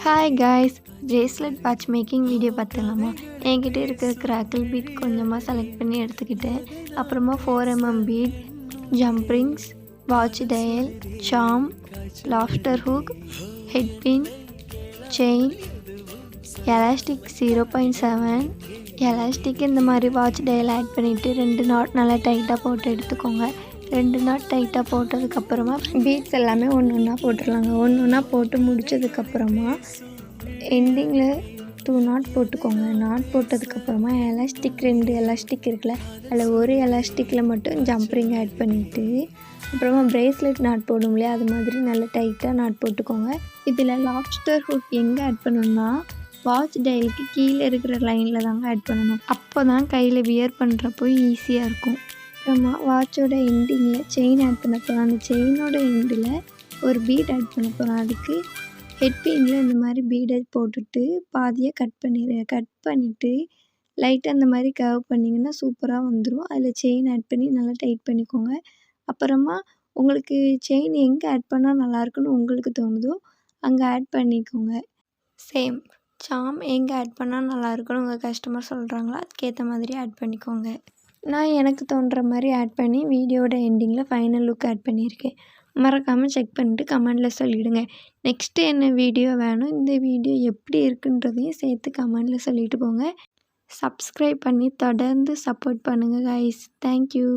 Hi guys, bracelet watch making video பார்த்துலாமா? என்கிட்ட இருக்கிற கிராக்கிள் பீட் கொஞ்சமாக செலக்ட் பண்ணி எடுத்துக்கிட்டேன். அப்புறமா 4mm bead, jump rings, watch dial, charm, lobster hook, head pin, chain, elastic 0.7 elastic. இந்த மாதிரி வாட்ச் டயல் ஆட் பண்ணிவிட்டு 2 நாட் நல்லா டைட்டாக போட்டு எடுத்துக்கோங்க. 2 நாட் டைட்டாக போட்டதுக்கப்புறமா பீட்ஸ் எல்லாமே ஒன்று ஒன்றா போட்டுடலாங்க. ஒன்று ஒன்றா போட்டு முடித்ததுக்கப்புறமா எண்டிங்கில் 2 நாட் போட்டுக்கோங்க. நாட் போட்டதுக்கப்புறமா எலாஸ்டிக் 2 எலாஸ்டிக் இருக்குல்ல, அதில் ஒரு எலாஸ்டிக்கில் மட்டும் ஜம்ப்ரிங் ஆட் பண்ணிவிட்டு அப்புறமா பிரேஸ்லெட் நாட் போடும் இல்லையா, அது மாதிரி நல்லா டைட்டாக நாட் போட்டுக்கோங்க. இதில் லாப்ஸ்டர் ஹூக் எங்கே ஆட் பண்ணணும்னா வாட்ச் டயலுக்கு கீழே இருக்கிற லைனில் தாங்க ஆட் பண்ணணும். அப்போ தான் கையில் வியர் பண்ணுறப்போ ஈஸியாக இருக்கும். அப்புறமா வாட்சோட எண்டிங்கில் செயின் ஆட் பண்ண போகிறோம். அந்த செயினோட எண்டில் ஒரு பீட் ஆட் பண்ண போகிறோம். அதுக்கு ஹெட் பின்னில் இந்த மாதிரி பீடை போட்டுட்டு பாதியை கட் பண்ணிவிட்டு லைட்டாக அந்த மாதிரி கர்வ் பண்ணிங்கன்னா சூப்பராக வந்துடும். அதில் செயின் ஆட் பண்ணி நல்லா டைட் பண்ணிக்கோங்க. அப்புறமா உங்களுக்கு செயின் எங்கே ஆட் பண்ணால் நல்லாயிருக்குன்னு உங்களுக்கு தோணுதோ அங்கே ஆட் பண்ணிக்கோங்க. சேம் சாம் எங்கே ஆட் பண்ணால் நல்லாயிருக்குன்னு உங்கள் கஸ்டமர் சொல்கிறாங்களோ அதுக்கேற்ற மாதிரி ஆட் பண்ணிக்கோங்க. நான் எனக்கு தோன்ற மாதிரி ஆட் பண்ணி வீடியோட எண்டிங்கில் ஃபைனல் லுக் ஆட் பண்ணியிருக்கேன். மறக்காமல் செக் பண்ணிட்டு கமெண்டில் சொல்லிவிடுங்க. நெக்ஸ்ட்டு என்ன வீடியோ வேணும், இந்த வீடியோ எப்படி இருக்குன்றதையும் சேர்த்து கமெண்டில் சொல்லிட்டு போங்க. சப்ஸ்கிரைப் பண்ணி தொடர்ந்து சப்போர்ட் பண்ணுங்கள் கைஸ். தேங்க்யூ.